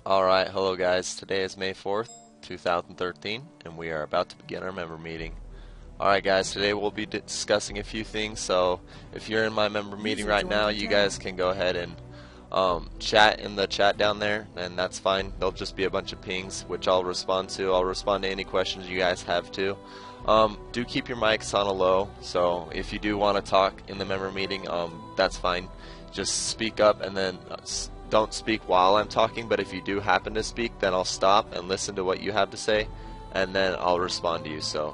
Alright, hello guys. Today is May 4th, 2013, and we are about to begin our member meeting. Alright guys, today we'll be discussing a few things, so if you're in my member meeting right now, you guys can go ahead and chat in the chat down there, and that's fine. There'll just be a bunch of pings, which I'll respond to. I'll respond to any questions you guys have too. Do keep your mics on a low, so if you do want to talk in the member meeting, that's fine. Just speak up and then don't speak while I'm talking, but if you do happen to speak, then I'll stop and listen to what you have to say, and then I'll respond to you. So,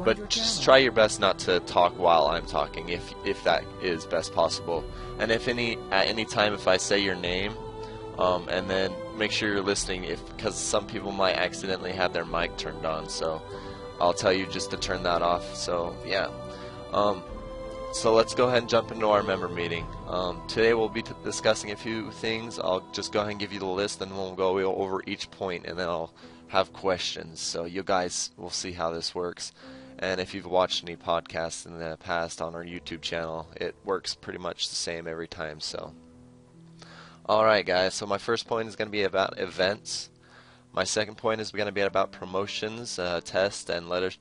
but just try your best not to talk while I'm talking, if that is best possible. And at any time if I say your name, and then make sure you're listening, because some people might accidentally have their mic turned on, so I'll tell you just to turn that off. So yeah. So let's go ahead and jump into our member meeting. Today we'll be discussing a few things. I'll just go ahead and give you the list, and we'll go over each point, and then I'll have questions. So you guys will see how this works. And if you've watched any podcasts in the past on our YouTube channel, it works pretty much the same every time. So, alright guys, so my first point is going to be about events. My second point is going to be about promotions, tests, and letters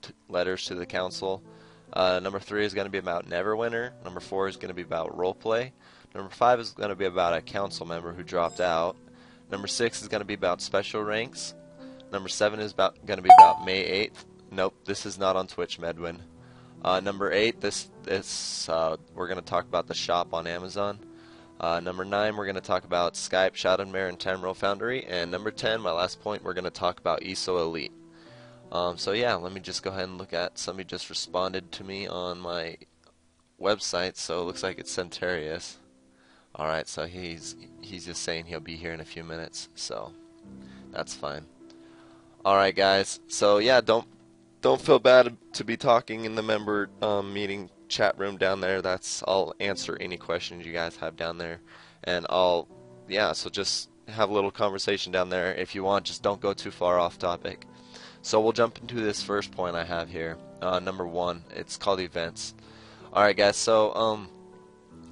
to the council. Number 3 is going to be about Neverwinter. Number 4 is going to be about Roleplay. Number 5 is going to be about a council member who dropped out. Number 6 is going to be about special ranks. Number 7 is going to be about May 8th. Nope, this is not on Twitch, Medwin. Number 8, we're going to talk about the shop on Amazon. Number 9, we're going to talk about Skype, Shadowedmare, and Tamriel Foundry. And number 10, my last point, we're going to talk about ESO Elite. So yeah, let me just go ahead and look at, somebody just responded to me on my website, so it looks like it's Centarius. Alright, so he's just saying he'll be here in a few minutes, so that's fine. Alright guys, so yeah, don't feel bad to be talking in the member meeting chat room down there. I'll answer any questions you guys have down there, and so just have a little conversation down there. If you want, just don't go too far off topic. So we'll jump into this first point I have here. Number 1, it's called events. Alright guys, so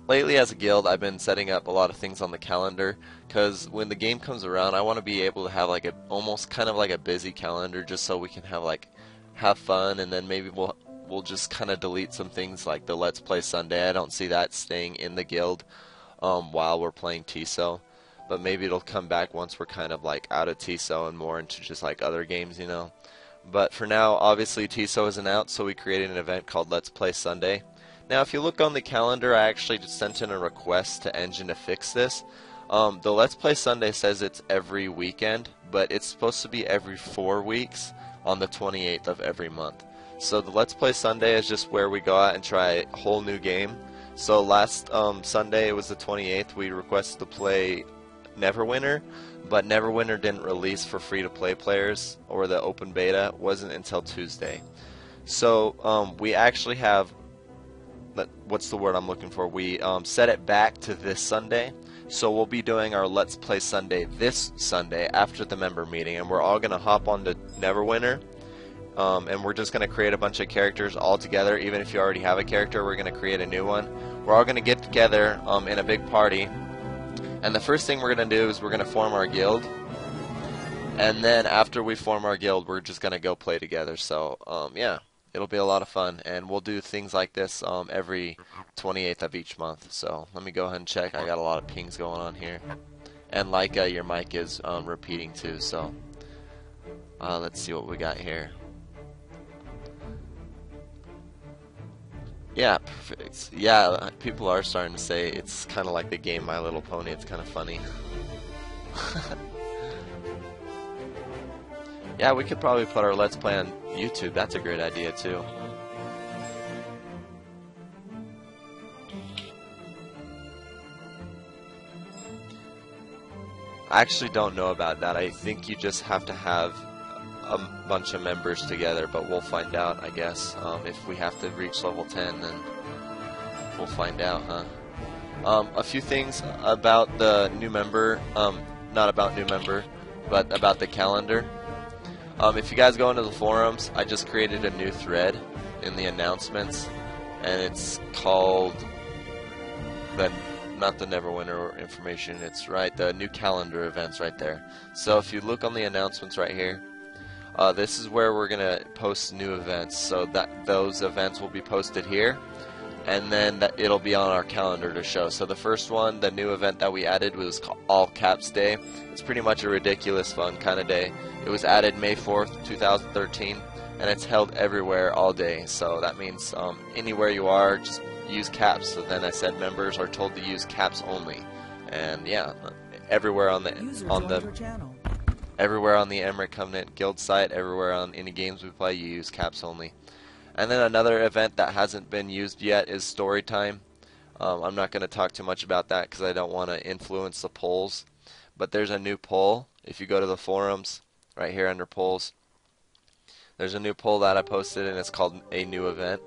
lately as a guild I've been setting up a lot of things on the calendar, because when the game comes around I want to be able to have like almost kind of like a busy calendar, just so we can have fun, and then maybe we'll just kind of delete some things like the Let's Play Sunday. I don't see that staying in the guild while we're playing TSO. But maybe it'll come back once we're kind of like out of TSO and more into just like other games, you know. But for now, obviously TSO isn't out, so we created an event called Let's Play Sunday. Now if you look on the calendar, I actually just sent in a request to Engine to fix this. The Let's Play Sunday says it's every weekend, but it's supposed to be every 4 weeks on the 28th of every month. So the Let's Play Sunday is just where we go out and try a whole new game. So last Sunday, it was the 28th, we requested to play Neverwinter, but Neverwinter didn't release for free-to-play players, or the open beta wasn't until Tuesday. So we actually have, what's the word I'm looking for, we set it back to this Sunday. So we'll be doing our Let's Play Sunday this Sunday after the member meeting, and we're all going to hop onto Neverwinter, and we're just going to create a bunch of characters all together. Even if you already have a character, we're going to create a new one. We're all going to get together in a big party. And the first thing we're going to do is we're going to form our guild, and then after we form our guild, we're just going to go play together. So yeah, it'll be a lot of fun, and we'll do things like this every 28th of each month. So let me go ahead and check. I got a lot of pings going on here, and Leica, your mic is repeating too. So let's see what we got here. Yeah, perfect. Yeah, people are starting to say it's kind of like the game My Little Pony. It's kind of funny. Yeah, we could probably put our Let's Play on YouTube. That's a great idea, too. I actually don't know about that. I think you just have to have a bunch of members together, but we'll find out, I guess. If we have to reach level 10, then we'll find out, huh? A few things about the new member, not about new member, but about the calendar. If you guys go into the forums, I just created a new thread in the announcements, and it's called the not the Neverwinter information, it's right, the new calendar events right there. So if you look on the announcements right here, this is where we're gonna post new events. So that those events will be posted here, and then it'll be on our calendar to show. So the first one, the new event that we added, was called All Caps Day. It's pretty much a ridiculous fun kind of day. It was added May 4th, 2013, and it's held everywhere all day. So that means anywhere you are, just use caps. So then I said members are told to use caps only, and yeah, everywhere on the everywhere on the Emmerich Covenant Guild site, everywhere on any games we play, you use caps only. And then another event that hasn't been used yet is story time. I'm not going to talk too much about that because I don't want to influence the polls. But there's a new poll. If you go to the forums, right here under polls, there's a new poll that I posted, and it's called a new event.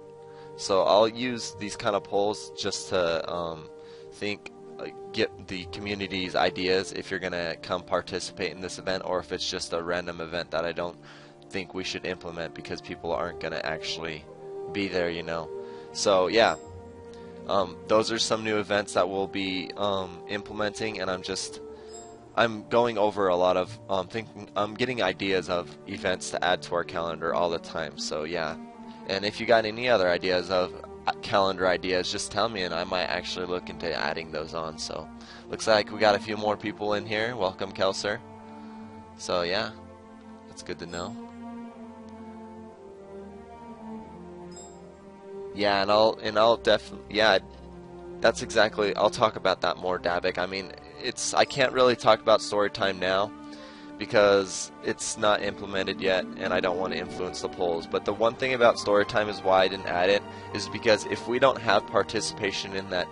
So I'll use these kind of polls just to get the community's ideas if you're going to come participate in this event, or if it's just a random event that I don't think we should implement because people aren't going to actually be there, you know. So yeah, those are some new events that we'll be implementing, and I'm going over a lot of I'm getting ideas of events to add to our calendar all the time. So yeah, and if you got any other ideas of calendar ideas, just tell me, and I might actually look into adding those on. So looks like we got a few more people in here. Welcome, Kelser. So yeah, that's good to know. Yeah, and I'll definitely, yeah, that's exactly, I'll talk about that more, Dabik. I mean, I can't really talk about story time now because it's not implemented yet, and I don't want to influence the polls. But the one thing about story time is why I didn't add it is because if we don't have participation in that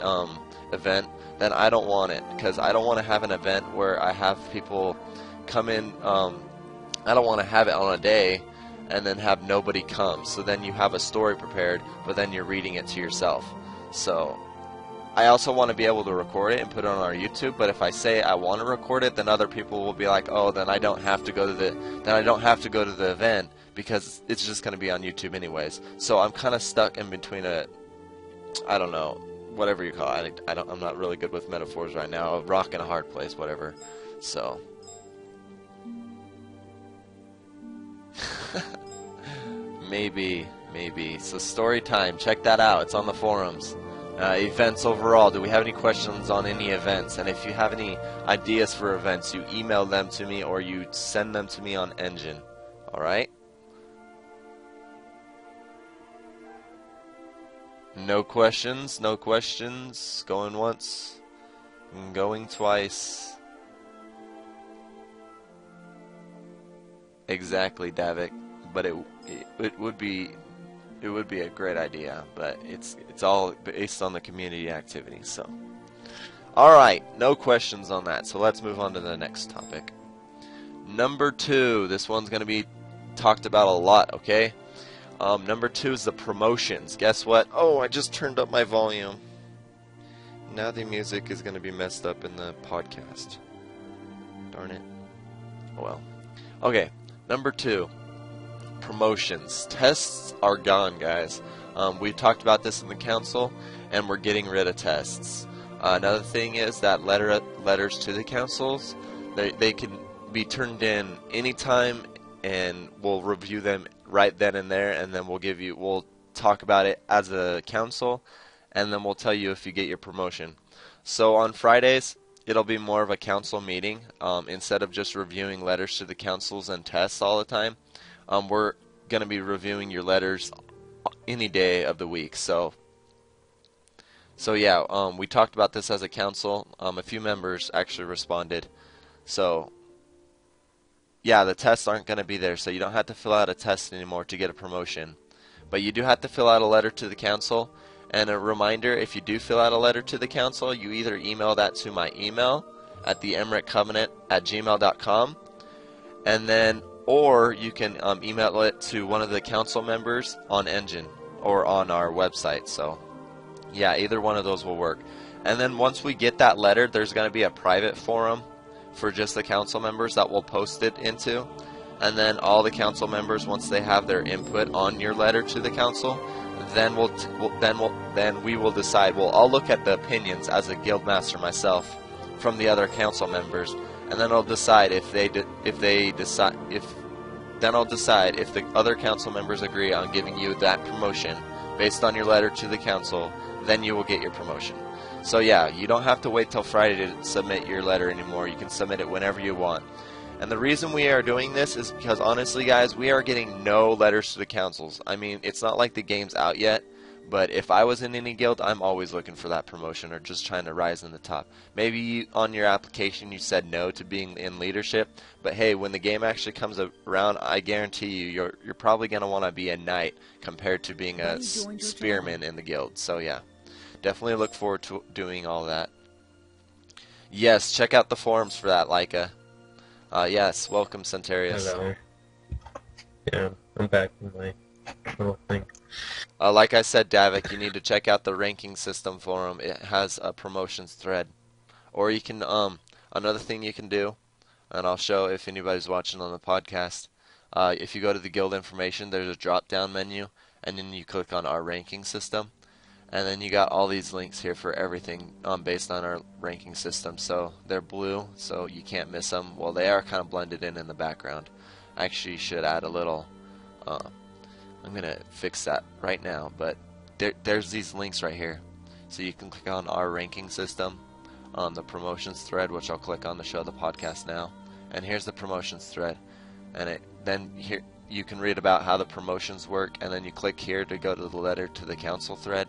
event, then I don't want it, because I don't want to have an event where I have people come in. I don't want to have it on a day and then have nobody come. So then you have a story prepared, but then you're reading it to yourself. So I also want to be able to record it and put it on our YouTube, but if I say I want to record it, then other people will be like, oh, then I don't have to go to the event because it's just going to be on YouTube anyways. So I'm kind of stuck in between I don't know, whatever you call it. I'm not really good with metaphors right now. A rock and a hard place, whatever. So maybe. So story time, check that out. It's on the forums. Events overall, do we have any questions on any events? And if you have any ideas for events, you email them to me or you send them to me on Engine. Alright? No questions. Going once, going twice. Exactly, Davik. But it would be a great idea, but it's all based on the community activity. So alright, no questions on that, so let's move on to the next topic. Number 2, this one's going to be talked about a lot, okay? Number 2 is the promotions. Guess what? Oh, I just turned up my volume. Now the music is going to be messed up in the podcast. Darn it. Oh well. Okay, number 2. Promotions. Tests are gone, guys. We talked about this in the council, and we're getting rid of tests. Another thing is that letters to the councils, they can be turned in anytime, and we'll review them right then and there, and then we'll talk about it as a council, and then we'll tell you if you get your promotion. So on Fridays, it'll be more of a council meeting. Instead of just reviewing letters to the councils and tests all the time, we're going to be reviewing your letters any day of the week. So yeah, we talked about this as a council. A few members actually responded. So yeah, the tests aren't going to be there, so you don't have to fill out a test anymore to get a promotion. But you do have to fill out a letter to the council. And a reminder, if you do fill out a letter to the council, you either email that to my email at theemerichcovenant@gmail.com, and then or you can email it to one of the council members on Engine or on our website. So yeah, either one of those will work. And then once we get that letter, there's going to be a private forum for just the council members that we'll post it into. And then all the council members, once they have their input on your letter to the council, then we will decide. Well, I'll look at the opinions as a guild master myself from the other council members, and then I'll decide if the other council members agree on giving you that promotion based on your letter to the council. Then you will get your promotion. So yeah, you don't have to wait till Friday to submit your letter anymore. You can submit it whenever you want. And the reason we are doing this is because, honestly, guys, we are getting no letters to the councils. I mean, it's not like the game's out yet, but if I was in any guild, I'm always looking for that promotion or just trying to rise in the top. Maybe on your application you said no to being in leadership, but hey, when the game actually comes around, I guarantee you're probably going to want to be a knight compared to being a spearman in the guild. So yeah, definitely look forward to doing all that. Yes, check out the forums for that, Leica. Yes, welcome, Centarius. Hello. Yeah, I'm back in my little thing. Like I said, Davik, you need to check out the ranking system forum. It has a promotions thread. Or you can, another thing you can do, and I'll show if anybody's watching on the podcast, if you go to the guild information, there's a drop-down menu, and then you click on our ranking system. And then you got all these links here for everything based on our ranking system. So they're blue, so you can't miss them. Well, they are kind of blended in the background. I actually should add a little. I'm going to fix that right now. But there's these links right here. So you can click on our ranking system on the promotions thread, which I'll click on to show the podcast now. And here's the promotions thread. And then here you can read about how the promotions work. And then you click here to go to the letter to the council thread.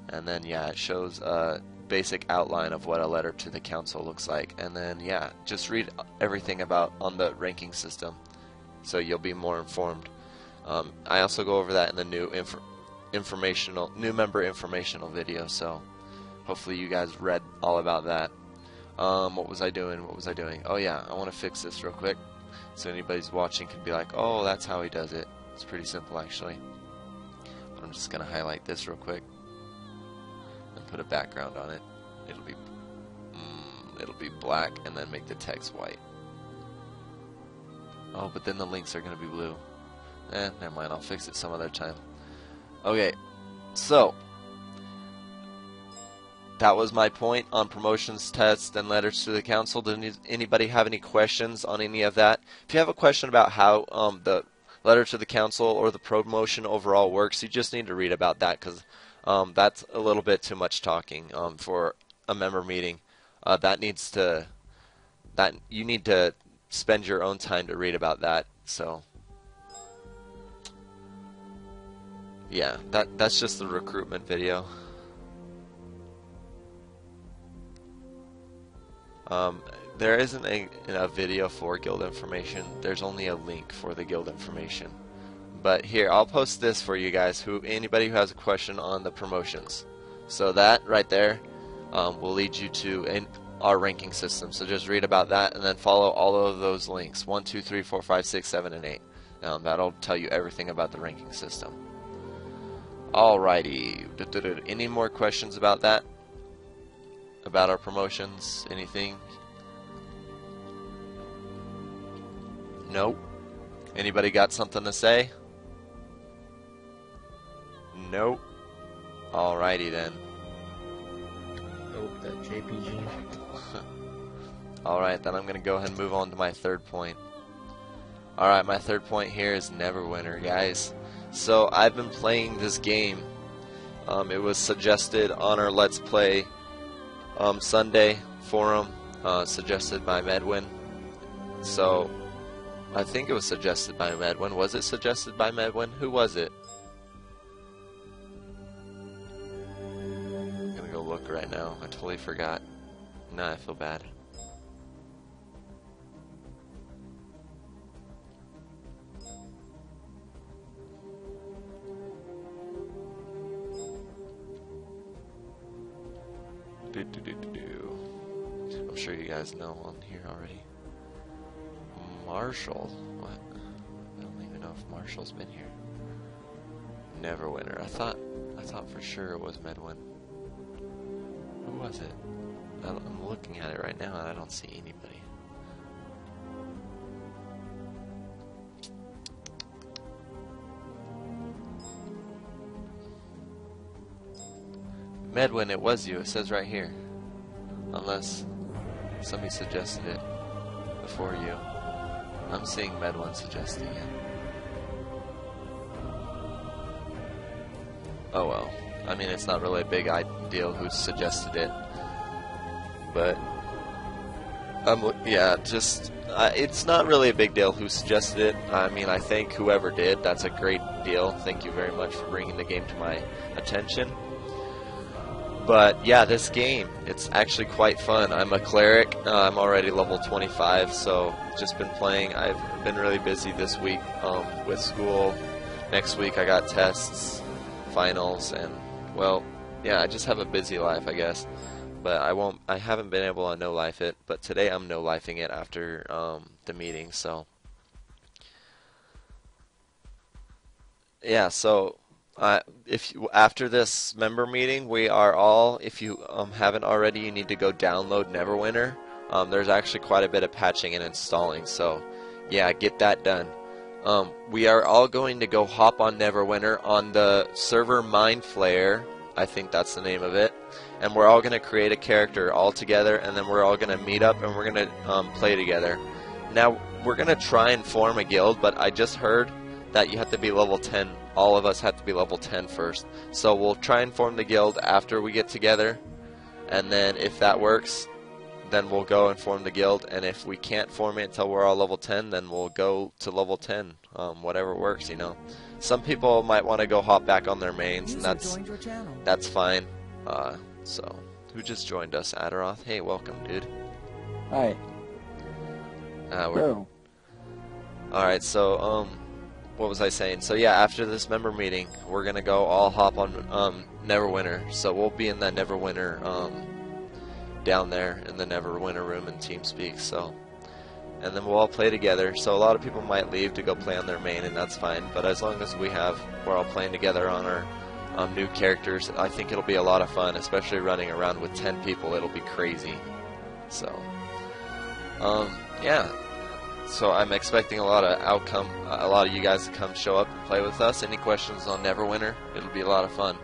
And then, yeah, it shows a basic outline of what a letter to the council looks like. And then, yeah, just read everything about on the ranking system, so you'll be more informed. I also go over that in the new new member informational video. So hopefully you guys read all about that. What was I doing? Oh yeah, I want to fix this real quick, so anybody's watching can be like, oh, that's how he does it. It's pretty simple actually. But I'm just gonna highlight this real quick. Put a background on it. It'll be black, and then make the text white. Oh, but then the links are gonna be blue. Never mind. I'll fix it some other time. Okay, so that was my point on promotions, tests, and letters to the council. Does anybody have any questions on any of that? If you have a question about how the letter to the council or the promotion overall works, you just need to read about that, because that's a little bit too much talking for a member meeting. You need to spend your own time to read about that. So yeah, that's just the recruitment video. There isn't a video for guild information. There's only a link for the guild information. But here, I'll post this for you guys, anybody who has a question on the promotions. So that right there will lead you to our ranking system. So just read about that and then follow all of those links. 1, 2, 3, 4, 5, 6, 7, and 8. That'll tell you everything about the ranking system. Alrighty. Any more questions about that? About our promotions? Anything? Nope. Anybody got something to say? Nope. Alrighty then. Oh, that JPG. Alright, then I'm going to go ahead and move on to my third point. Alright, my third point here is Neverwinter, guys. So, I've been playing this game. It was suggested on our Let's Play Sunday forum, suggested by Medwin. So, I think it was suggested by Medwin. Was it suggested by Medwin? Who was it? I'm gonna go look right now. I totally forgot. Nah, I feel bad. I'm sure you guys know on here already. Marshall? What? I don't even know if Marshall's been here. Neverwinter. I thought for sure it was Medwin. Who was it? I'm looking at it right now and I don't see anybody. Medwin, it was you. It says right here. Unless somebody suggested it before you. I'm seeing Medwin suggesting it. Oh well. I mean, it's not really a big deal who suggested it. But, yeah, just, it's not really a big deal who suggested it. I mean, I think whoever did, that's a great deal. Thank you very much for bringing the game to my attention. But, yeah, this game, it's actually quite fun. I'm a cleric. I'm already level 25, so just been playing. I've been really busy this week with school. Next week I got tests, finals, and, well, yeah, I just have a busy life, I guess. But I haven't been able to no-life it, but today I'm no-lifing it after the meeting, so. Yeah, so after this member meeting, we are all, if you haven't already, you need to go download Neverwinter. There's actually quite a bit of patching and installing, so yeah, get that done. We are all going to go hop on Neverwinter on the server Mindflayer. I think that's the name of it. And we're all going to create a character all together, and then we're all going to meet up and we're going to play together. Now, we're going to try and form a guild, but I just heard that you have to be level 10. All of us have to be level 10 first. So we'll try and form the guild after we get together, and then if that works, then we'll go and form the guild, and if we can't form it until we're all level 10, then we'll go to level 10, whatever works, you know. Some people might want to go hop back on their mains, and that's fine. So, who just joined us? Adaroth? Hey, welcome, dude. Hi. Hello. Alright, so, what was I saying? So yeah, after this member meeting, we're gonna go all hop on Neverwinter. So we'll be in that Neverwinter down there in the Neverwinter room in TeamSpeak. So, and then we'll all play together. So a lot of people might leave to go play on their main, and that's fine. But as long as we're all playing together on our new characters, I think it'll be a lot of fun, especially running around with 10 people. It'll be crazy. So, yeah. So I'm expecting a lot of you guys to come show up and play with us. Any questions on Neverwinter? It'll be a lot of fun.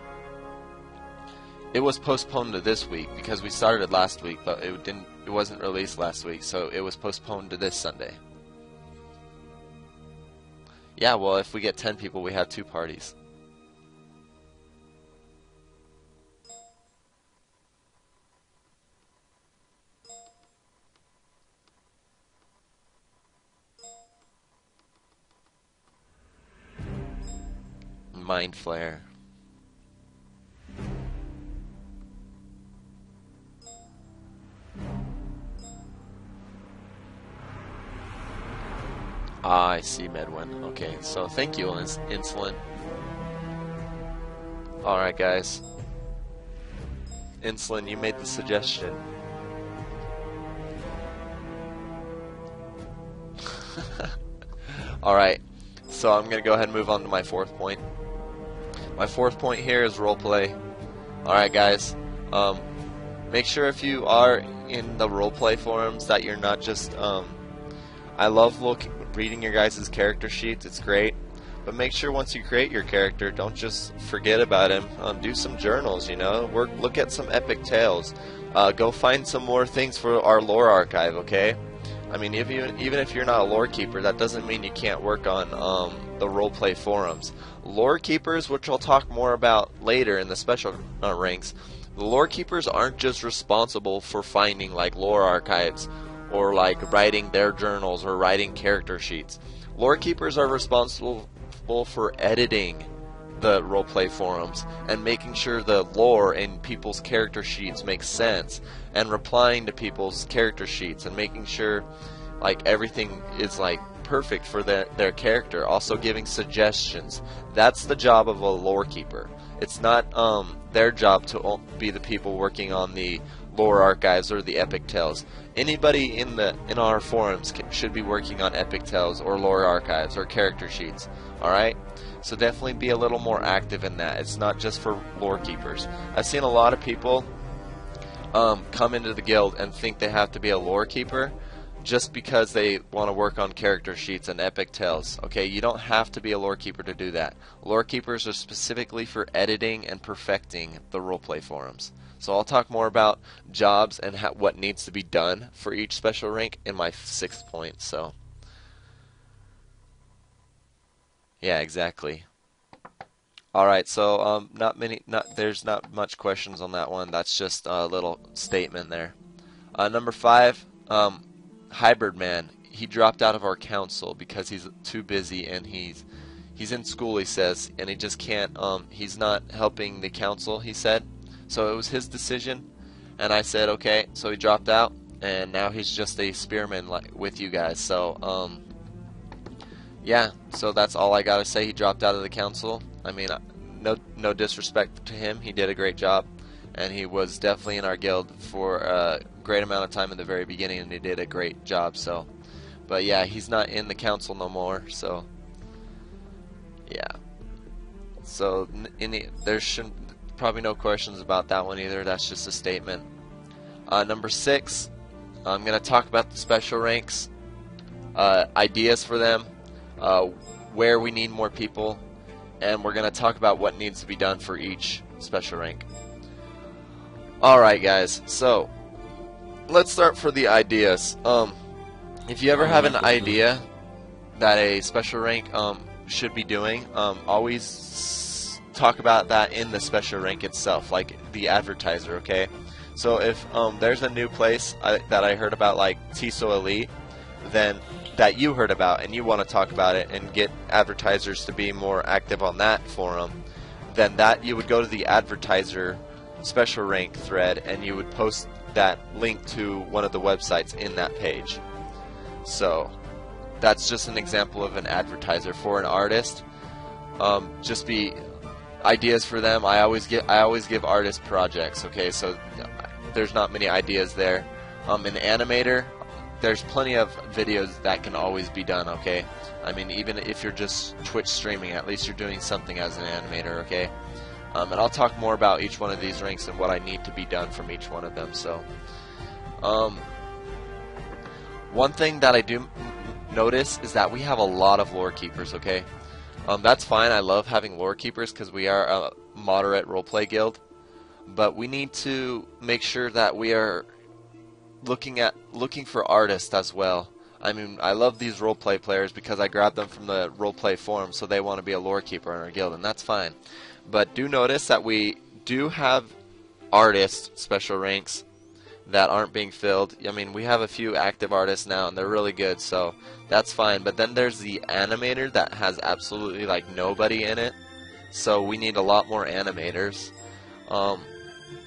It was postponed to this week because we started last week, but it wasn't released last week, so it was postponed to this Sunday. Yeah, well, if we get 10 people, we have 2 parties. Mind Flare. Ah, I see, Medwin. Okay, so thank you, Insulin. Alright, guys. Insulin, you made the suggestion. Alright, so I'm going to go ahead and move on to my 4th point. My 4th point here is roleplay. Alright, guys. Make sure if you are in the roleplay forums that you're not just... I love reading your guys' character sheets. It's great. But make sure once you create your character, don't just forget about him. Do some journals, you know. Look at some epic tales. Go find some more things for our lore archive, okay? I mean, even if you're not a lore keeper, that doesn't mean you can't work on the roleplay forums. Lore keepers, which I'll talk more about later in the special ranks, the lore keepers aren't just responsible for finding like lore archives or like writing their journals or writing character sheets. Lore keepers are responsible for editing the roleplay forums and making sure the lore in people's character sheets makes sense, and replying to people's character sheets and making sure like everything is like perfect for their character. Also giving suggestions. That's the job of a lore keeper. It's not their job to be the people working on the lore archives or the epic tales. Anybody in our forums should be working on epic tales or lore archives or character sheets. Alright? So definitely be a little more active in that. It's not just for lore keepers. I've seen a lot of people come into the guild and think they have to be a lore keeper. just because they want to work on character sheets and epic tales. Okay, you don't have to be a lore keeper to do that. Lore keepers are specifically for editing and perfecting the roleplay forums. So I'll talk more about jobs and what needs to be done for each special rank in my 6th point. So yeah, exactly. Alright, so there's not much questions on that one. That's just a little statement there. Number 5, Hybirdman. He dropped out of our council because he's too busy and he's in school, he says, and he just can't, he's not helping the council, he said. So it was his decision, and I said okay, so he dropped out, and now he's just a spearman with you guys. So yeah, so that's all I gotta say. He dropped out of the council. I mean, no disrespect to him, he did a great job, and he was definitely in our guild for a great amount of time in the very beginning, and he did a great job. So, but yeah, he's not in the council no more. So yeah, so there shouldn't probably no questions about that one either. That's just a statement. Number 6, I'm gonna talk about the special ranks, ideas for them, where we need more people, and we're gonna talk about what needs to be done for each special rank. Alright guys, so let's start for the ideas. If you ever have an idea that a special rank should be doing, always talk about that in the special rank itself, like the advertiser, okay? So if there's a new place that I heard about, like ESO Elite, then that you heard about and you want to talk about it and get advertisers to be more active on that forum, then that you would go to the advertiser special rank thread and you would post that link to one of the websites in that page. So that's just an example of an advertiser. For an artist, just be ideas for them. I always give artists projects, okay? So there's not many ideas there. An animator, there's plenty of videos that can always be done, okay? I mean, even if you're just Twitch streaming, at least you're doing something as an animator, okay? And I'll talk more about each one of these ranks and what I need to be done from each one of them. So one thing that I do notice is that we have a lot of lore keepers, okay? That's fine. I love having lore keepers because we are a moderate roleplay guild, but we need to make sure that we are looking for artists as well. I mean, I love these roleplay players because I grabbed them from the roleplay forum, so they want to be a lore keeper in our guild, and that's fine. But do notice that we do have artist special ranks that aren't being filled. I mean, we have a few active artists now, and they're really good, so that's fine. But then there's the animator that has absolutely like nobody in it, so we need a lot more animators.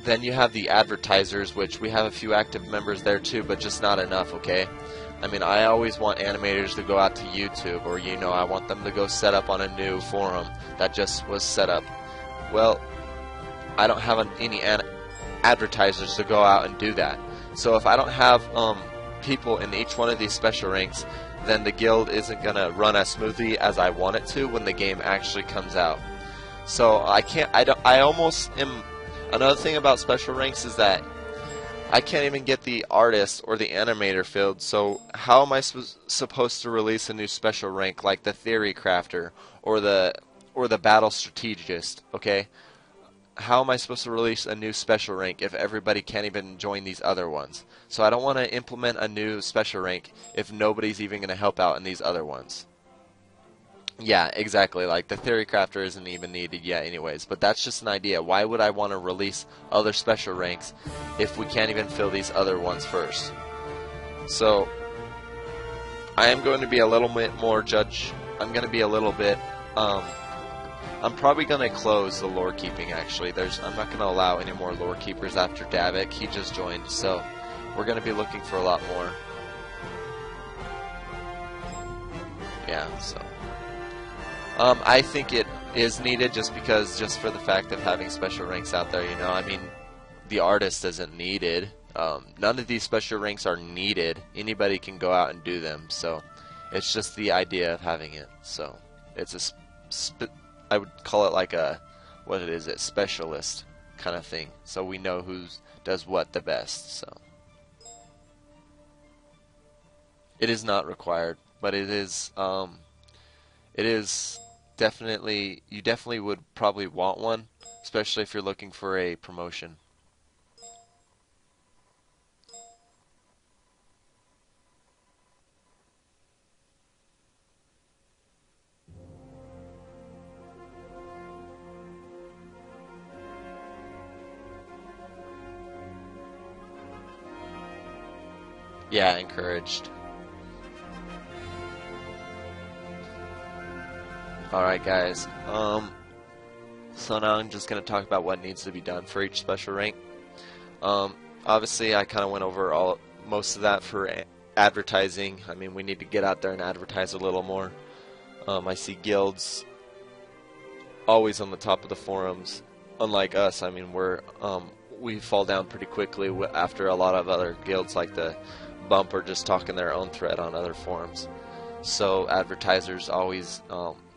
Then you have the advertisers, which we have a few active members there too, but just not enough, okay? I mean, I always want animators to go out to YouTube, or I want them to go set up on a new forum that just was set up. Well, I don't have any advertisers to go out and do that. So if I don't have people in each one of these special ranks, then the guild isn't gonna run as smoothly as I want it to when the game actually comes out. So I almost am. Another thing about special ranks is that I can't even get the artist or the animator filled. So how am I supposed to release a new special rank like the theory crafter or the battle strategist? Okay, how am I supposed to release a new special rank if everybody can't even join these other ones? So I don't want to implement a new special rank if nobody's even going to help out in these other ones. Yeah, exactly. Like the theory crafter isn't even needed yet anyways, but that's just an idea. Why would I want to release other special ranks if we can't even fill these other ones first? So I am going to be a little bit more I'm going to be a little bit I'm probably going to close the lore keeping actually. I'm not going to allow any more lore keepers after Davik. He just joined, so we're going to be looking for a lot more. Yeah, so I think it is needed just for the fact of having special ranks out there, I mean, the artist isn't needed. None of these special ranks are needed. Anybody can go out and do them, so it's just the idea of having it. So it's I would call it like a, specialist kind of thing, so we know who does what the best. So It is not required, but it is definitely, you definitely would probably want one, especially if you're looking for a promotion. Yeah, encouraged. Alright guys, so now I'm just going to talk about what needs to be done for each special rank. Obviously I kind of went over most of that for advertising. I mean, we need to get out there and advertise a little more. I see guilds always on the top of the forums. Unlike us, I mean, we fall down pretty quickly after a lot of other guilds like the Bump are just talking their own thread on other forums. So advertisers always,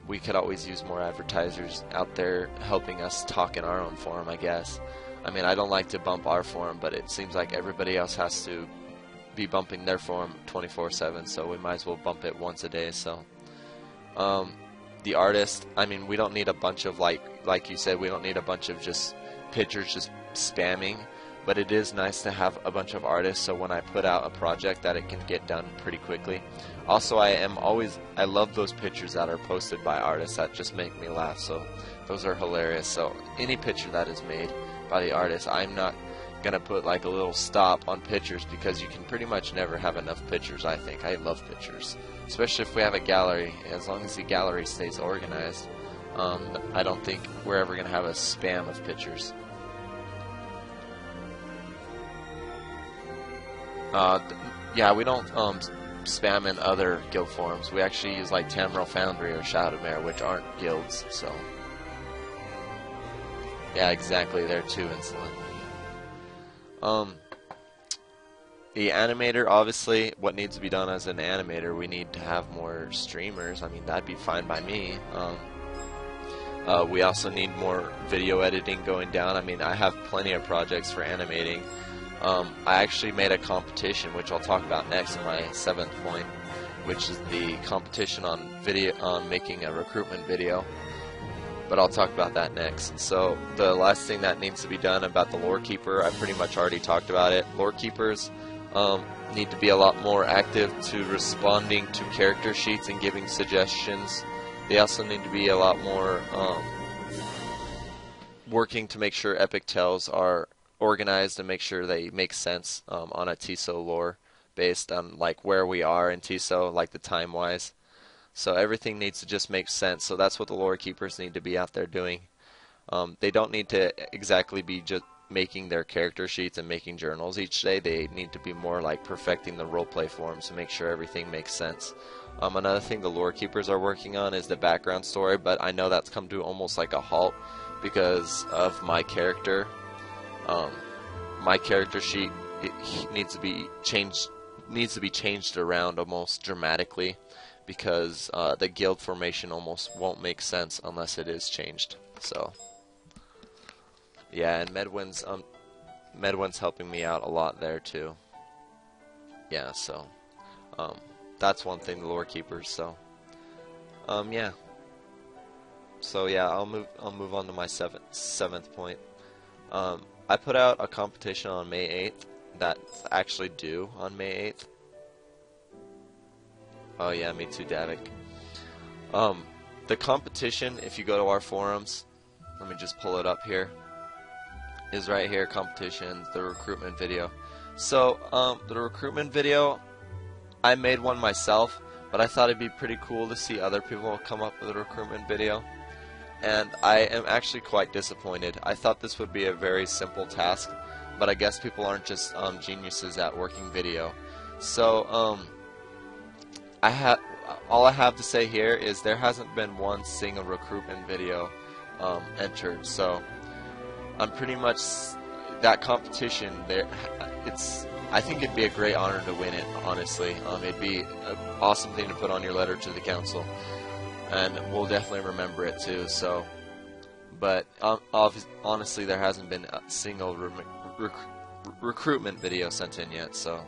we could always use more advertisers out there helping us talk in our own forum, I guess. I mean, I don't like to bump our forum, but it seems like everybody else has to be bumping their forum 24/7, so we might as well bump it once a day. So the artist, I mean, we don't need a bunch of, like you said, we don't need a bunch of just pictures just spamming, but it is nice to have a bunch of artists, so when I put out a project that it can get done pretty quickly. Also, I love those pictures that are posted by artists that just make me laugh, so those are hilarious. So any picture that is made by the artist, I'm not gonna put like a little stop on pictures, because you can pretty much never have enough pictures. I think I love pictures, especially if we have a gallery. As long as the gallery stays organized, I don't think we're ever gonna have a spam of pictures. Yeah, we don't spam in other guild forums. We actually use like Tamriel Foundry or Shadowedmare, which aren't guilds. So yeah, exactly. They're too insolent. The animator, obviously, what needs to be done as an animator, we need to have more streamers. I mean, that'd be fine by me. We also need more video editing going down. I mean, I have plenty of projects for animating. I actually made a competition, which I'll talk about next in my 7th point, which is the competition on making a recruitment video. But I'll talk about that next. So the last thing that needs to be done about the lore keeper, I pretty much already talked about it. Lore keepers need to be a lot more active to responding to character sheets and giving suggestions. They also need to be a lot more working to make sure epic tales are organized and make sure they make sense on a TESO lore based on like where we are in TESO, like the time wise. So everything needs to just make sense. So that's what the lore keepers need to be out there doing. They don't need to exactly be just making their character sheets and making journals each day. They need to be more like perfecting the roleplay forms to make sure everything makes sense. Another thing the lore keepers are working on is the background story, but I know that's come to almost like a halt because of my character. My character sheet needs to be changed around almost dramatically, because the guild formation almost won't make sense unless it is changed. So yeah, and Medwin's helping me out a lot there too. Yeah, so that's one thing, the lore keepers. So yeah. So yeah, I'll move on to my seventh point. I put out a competition on May 8th that's actually due on May 8th. Oh yeah, me too, Davik. The competition, if you go to our forums, let me just pull it up here, is right here, competitions, the recruitment video. So, the recruitment video, I made one myself, but I thought it'd be pretty cool to see other people come up with a recruitment video. And I am actually quite disappointed. I thought this would be a very simple task, but I guess people aren't just geniuses at working video. So, all I have to say here is there hasn't been one single recruitment video entered. So I'm pretty much, that competition there. I think it'd be a great honor to win it. Honestly, it'd be an awesome thing to put on your letter to the council, and we'll definitely remember it too. So, but honestly, there hasn't been a single recruitment video sent in yet. So.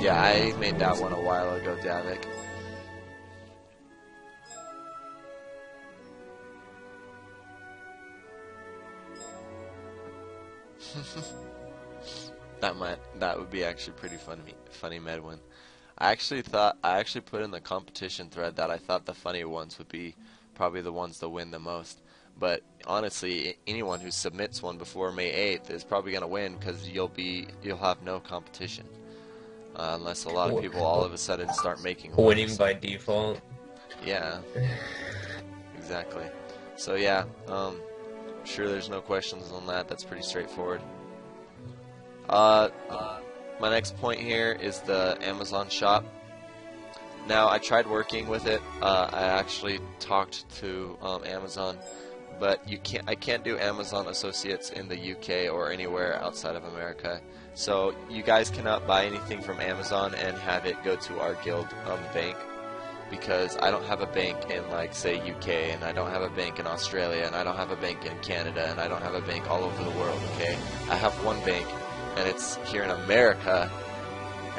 Yeah, I made that one a while ago, Davik. That would be actually pretty funny Medwin. I actually put in the competition thread that I thought the funny ones would be probably the ones that win the most. But honestly, anyone who submits one before May 8th is probably going to win, because you'll have no competition. Unless a lot of people all of a sudden start making winning ones. by default. Yeah. Exactly. So yeah, sure there's no questions on that. That's pretty straightforward. My next point here is the Amazon shop. Now, I tried working with it. I actually talked to Amazon, but I can't do Amazon Associates in the UK or anywhere outside of America. So you guys cannot buy anything from Amazon and have it go to our guild bank, because I don't have a bank in, like, say, UK, and I don't have a bank in Australia, and I don't have a bank in Canada, and I don't have a bank all over the world. Okay, I have one bank, and it's here in America.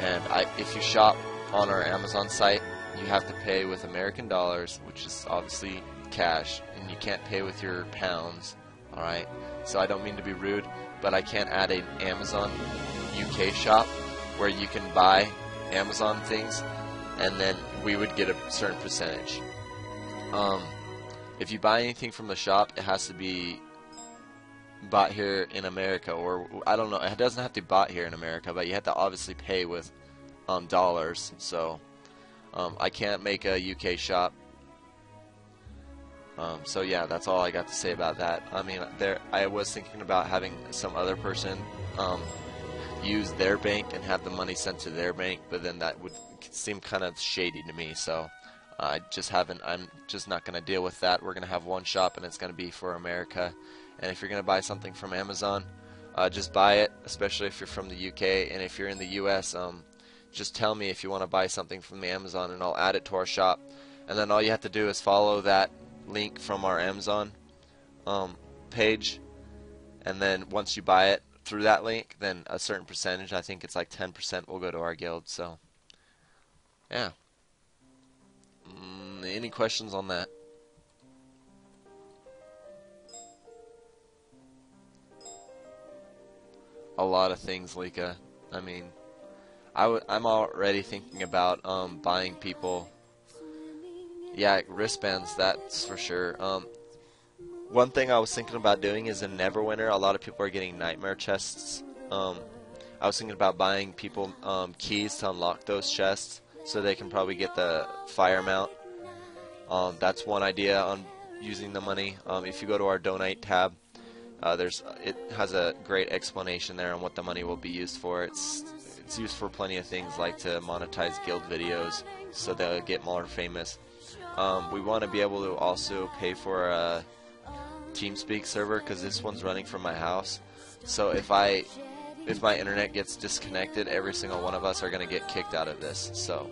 And if you shop on our Amazon site, you have to pay with American dollars, which is obviously cash, and you can't pay with your pounds. Alright, so I don't mean to be rude, but I can't add an Amazon UK shop where you can buy Amazon things, and then we would get a certain percentage. If you buy anything from the shop, it has to be bought here in America, or I don't know, it doesn't have to be bought here in America, but you have to obviously pay with dollars. So I can't make a UK shop. So yeah, that's all I got to say about that. I mean, I was thinking about having some other person use their bank and have the money sent to their bank, but then that would seem kind of shady to me. So I'm just not going to deal with that. We're going to have one shop, and it's going to be for America. And if you're going to buy something from Amazon, just buy it, especially if you're from the UK. And if you're in the US, just tell me if you want to buy something from the Amazon, and I'll add it to our shop. And then all you have to do is follow that link from our Amazon page, and then once you buy it through that link, then a certain percentage, I think it's like 10%, will go to our guild. So yeah. Any questions on that? A lot of things, Lika. I mean, I'm already thinking about buying people. Yeah, wristbands, that's for sure. One thing I was thinking about doing is in Neverwinter, a lot of people are getting nightmare chests. I was thinking about buying people keys to unlock those chests, so they can probably get the fire mount. That's one idea on using the money. If you go to our donate tab, it has a great explanation there on what the money will be used for. It's used for plenty of things, like to monetize guild videos so they'll get more famous. We want to be able to also pay for a TeamSpeak server, because this one's running from my house. So if my internet gets disconnected, every single one of us are going to get kicked out of this. So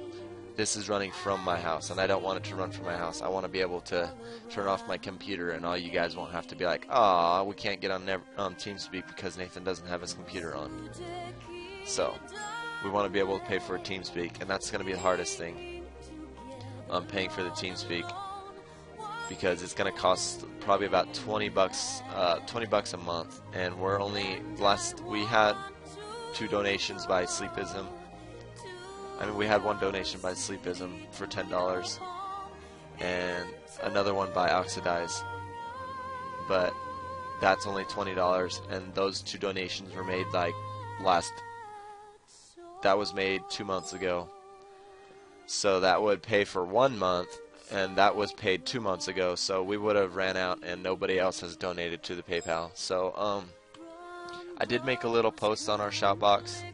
this is running from my house, and I don't want it to run from my house. I want to be able to turn off my computer, and all you guys won't have to be like, "Aw, we can't get on TeamSpeak because Nathan doesn't have his computer on." So we want to be able to pay for a TeamSpeak, and that's going to be the hardest thing. Paying for the TeamSpeak, because it's going to cost probably about $20 a month, and we had 2 donations by Sleepism. I mean, we had one donation by Sleepism for $10, and another one by Oxidize, but that's only $20, and those 2 donations were made that was made 2 months ago. So that would pay for 1 month, and that was paid 2 months ago, so we would have ran out, and nobody else has donated to the PayPal. So I did make a little post on our shop box.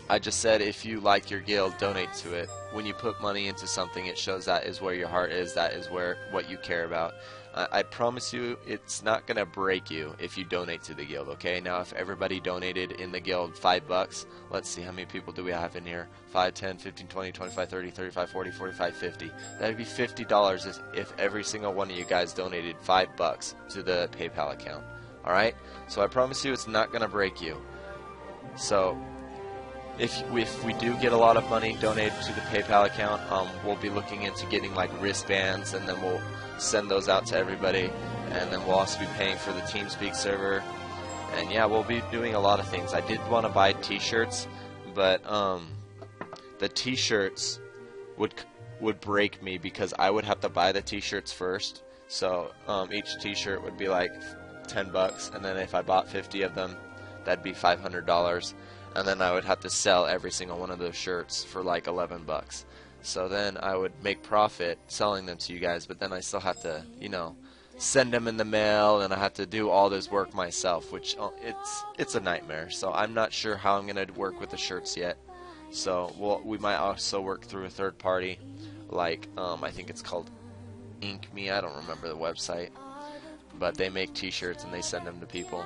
I just said, if you like your guild, donate to it. When you put money into something, it shows that is where your heart is, that is what you care about. I promise you, it's not going to break you if you donate to the guild, okay? Now, if everybody donated in the guild $5, let's see, how many people do we have in here? 5, 10, 15, 20, 25, 30, 35, 40, 45, 50. That would be $50 if every single one of you guys donated $5 to the PayPal account, alright? So I promise you, it's not going to break you. So if we do get a lot of money donated to the PayPal account, we'll be looking into getting like wristbands, and then we'll send those out to everybody. And then we'll also be paying for the TeamSpeak server. And yeah, we'll be doing a lot of things. I did want to buy t-shirts, but the t-shirts would break me because I would have to buy the t-shirts first. So each t-shirt would be like $10, and then if I bought 50 of them, that'd be $500, and then I would have to sell every single one of those shirts for like $11. So then I would make profit selling them to you guys, but then I still have to, you know, send them in the mail, and I have to do all this work myself, which it's a nightmare. So I'm not sure how I'm gonna work with the shirts yet. So we might also work through a third party, like I think it's called Ink Me. I don't remember the website, but they make t-shirts and they send them to people.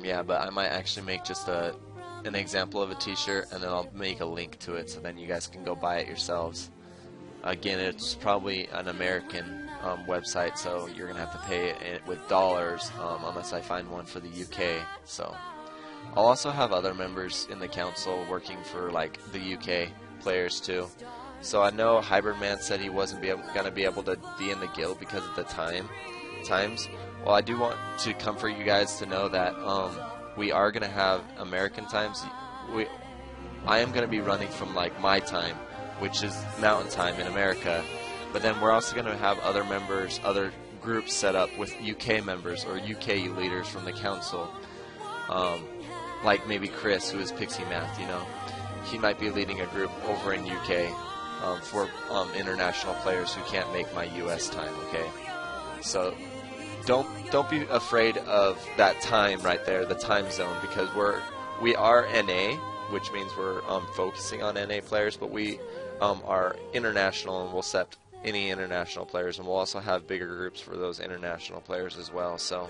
Yeah, but I might actually make just an example of a t-shirt, and then I'll make a link to it so then you guys can go buy it yourselves. Again, it's probably an American website, so you're gonna have to pay it with dollars unless I find one for the UK. So I'll also have other members in the council working for like the UK players too. So I know Hybirdman said he wasn't gonna be able to be in the guild because of the times. Well, I do want to comfort you guys to know that we are gonna have American times. I am gonna be running from like my time, which is mountain time in America, but then we're also gonna have other members, other groups set up with UK members or UK leaders from the council. Like maybe Chris, who is Pixie Math, you know, he might be leading a group over in UK for international players who can't make my US time. Okay, so don't be afraid of that time right there, the time zone, because we are NA, which means we're focusing on NA players, but we are international, and we'll accept any international players, and we'll also have bigger groups for those international players as well. So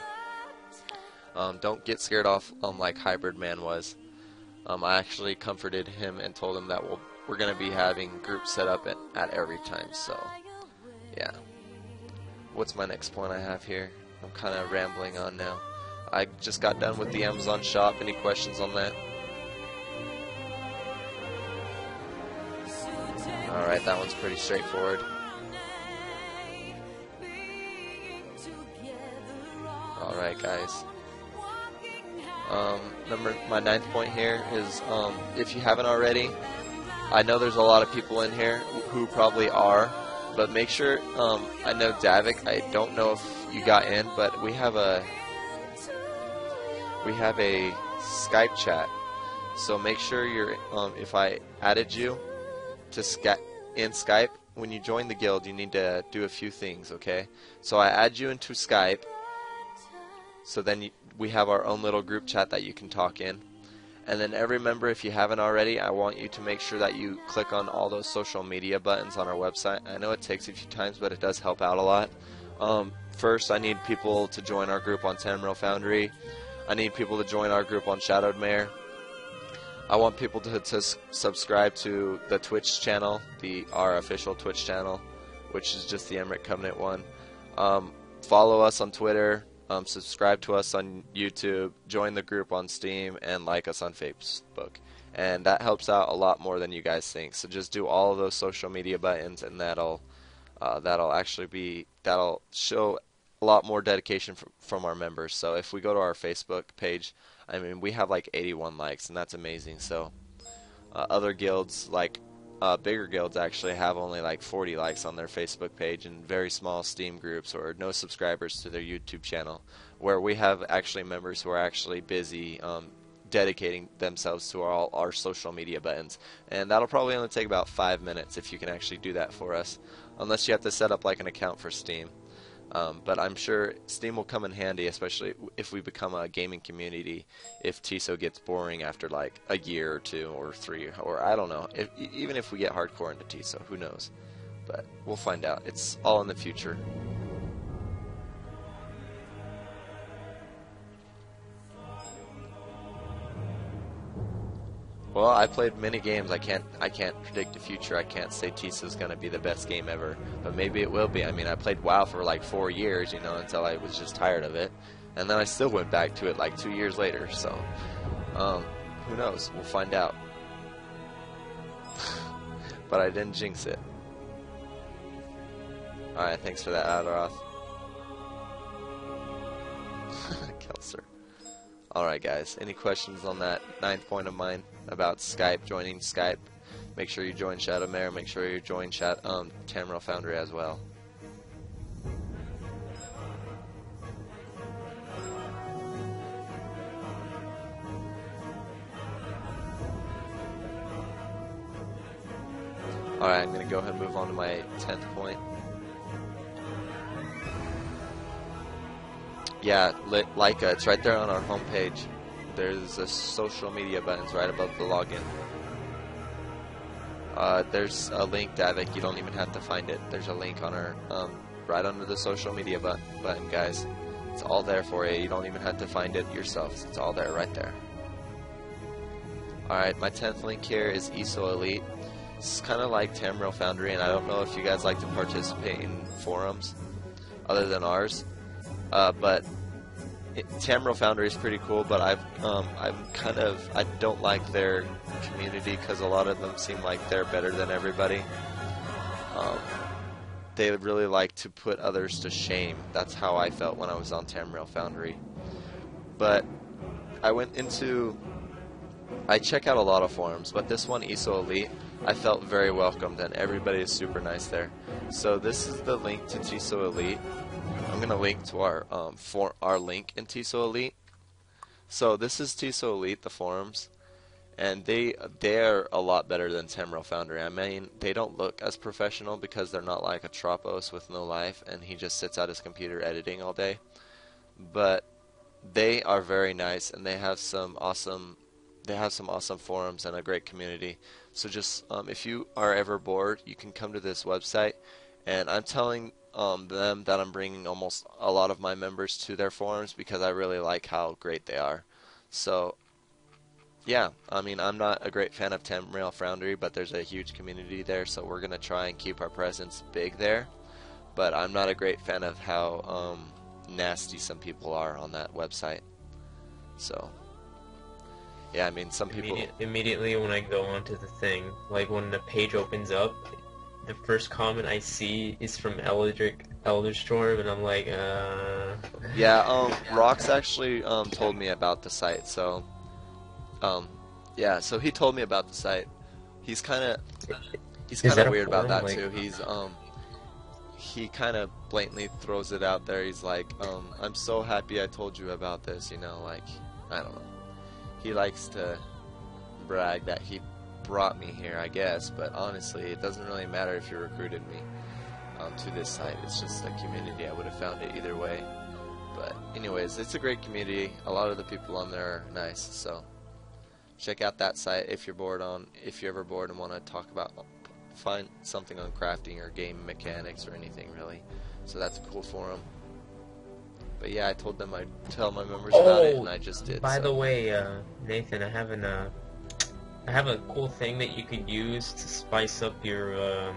don't get scared off like Hybirdman was. I actually comforted him and told him that we're going to be having groups set up at every time. So yeah. What's my next point I have here? I'm kind of rambling on now. I just got done with the Amazon shop. Any questions on that? Alright, that one's pretty straightforward. Alright, guys. My 9th point here is, if you haven't already, I know there's a lot of people in here who probably are, but make sure, I know Davik, I don't know if you got in, but we have a Skype chat, so make sure you're, if I added you to Skype, when you join the guild, you need to do a few things, okay? So I add you into Skype, so then we have our own little group chat that you can talk in. And then every member, if you haven't already, I want you to make sure that you click on all those social media buttons on our website. I know it takes a few times, but it does help out a lot. First, I need people to join our group on Tamriel Foundry. I need people to join our group on Shadowedmare. I want people to subscribe to the Twitch channel, our official Twitch channel, which is just the Emmerich Covenant one. Follow us on Twitter. Subscribe to us on YouTube, join the group on Steam, and like us on Facebook. And that helps out a lot more than you guys think. So just do all of those social media buttons, and that'll show a lot more dedication from our members. So if we go to our Facebook page, I mean, we have like 81 likes, and that's amazing. So other guilds, like bigger guilds, actually have only like 40 likes on their Facebook page, and very small Steam groups, or no subscribers to their YouTube channel, where we have actually members who are actually busy dedicating themselves to all our social media buttons. And that'll probably only take about 5 minutes if you can actually do that for us, unless you have to set up like an account for Steam. But I'm sure Steam will come in handy, especially if we become a gaming community, if TESO gets boring after like a year or 2 or 3, or I don't know, even if we get hardcore into TESO, who knows. But we'll find out. It's all in the future. Well, I played many games. I can't predict the future. I can't say TESO is going to be the best game ever, but maybe it will be. I mean, I played WoW for like 4 years, you know, until I was just tired of it, and then I still went back to it like 2 years later. So, who knows? We'll find out. But I didn't jinx it. Alright, thanks for that, Adoroth. Kelser. Alright guys, any questions on that 9th point of mine about Skype, joining Skype? Make sure you join Shadowedmare, make sure you join Tamriel Foundry as well. Alright, I'm going to go ahead and move on to my 10th point. Yeah, Leica, it's right there on our homepage. There's a social media buttons right above the login. There's a link that you don't even have to find it. There's a link on our right under the social media button, guys. It's all there for you. You don't even have to find it yourselves. It's all there, right there. Alright, my 10th link here is ESO Elite. It's kind of like Tamriel Foundry, and I don't know if you guys like to participate in forums other than ours. But Tamriel Foundry is pretty cool, but I don't like their community because a lot of them seem like they're better than everybody. They would really like to put others to shame. That's how I felt when I was on Tamriel Foundry. But I check out a lot of forums, but this one, ESO Elite, I felt very welcomed, and everybody is super nice there. So this is the link to ESO Elite. I'm going to link to our link in ESO Elite. So this is ESO Elite, the forums, and they are a lot better than Tamriel Foundry. I mean, they don't look as professional because they're not like a Tropos with no life, and he just sits at his computer editing all day. But they are very nice, and they have some awesome forums and a great community. So just if you are ever bored, you can come to this website, and I'm telling them that I'm bringing almost a lot of my members to their forums because I really like how great they are. So yeah, I mean, I'm not a great fan of Tamriel Foundry, but there's a huge community there, so we're gonna try and keep our presence big there. But I'm not a great fan of how nasty some people are on that website. So yeah, I mean, some people immediately when I go onto the thing, like when the page opens up, the first comment I see is from Elderstorm, and I'm like, Yeah, Rox actually told me about the site, so yeah, so he told me about the site. He's kind of weird about that too. He kind of blatantly throws it out there. He's like, I'm so happy I told you about this, you know, like, I don't know. He likes to brag that he brought me here, I guess, but honestly, it doesn't really matter if you recruited me to this site. It's just a community. I would have found it either way. But anyways, it's a great community. A lot of the people on there are nice, so check out that site if you're ever bored and want to find something on crafting or game mechanics or anything really. So that's a cool forum. But yeah, I told them I'd tell my members about it, and I just did. By the way, Nathan, I have a cool thing that you could use to spice up your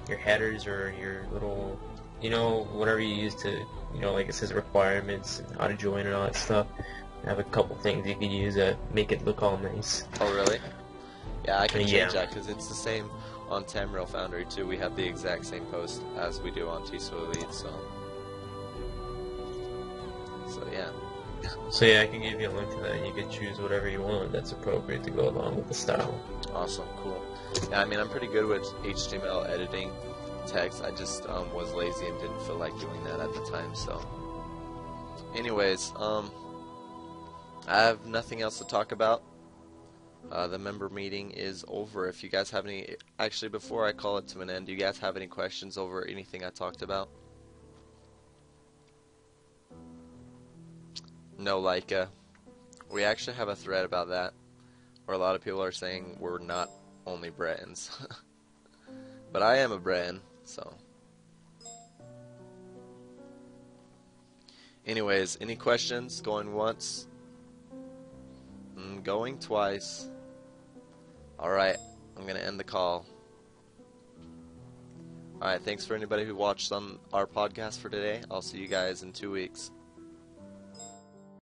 headers or your little, you know, whatever you use to, you know, like it says requirements and how to join and all that stuff. I have a couple things you could use to make it look all nice. Oh really? Yeah, I can change that because it's the same on Tamriel Foundry too. We have the exact same post as we do on ESO Elite, so yeah. So yeah, I can give you a link to that, and you can choose whatever you want that's appropriate to go along with the style. Awesome, cool. Yeah, I mean, I'm pretty good with HTML editing text. I just was lazy and didn't feel like doing that at the time. So, anyways, I have nothing else to talk about. The member meeting is over. If you guys have any, actually, before I call it to an end, do you guys have any questions over anything I talked about? No, like, we actually have a thread about that, where a lot of people are saying we're not only Bretons. But I am a Breton, so. Anyways, any questions? Going once? Going twice. Alright, I'm going to end the call. Alright, thanks for anybody who watched on our podcast for today. I'll see you guys in 2 weeks.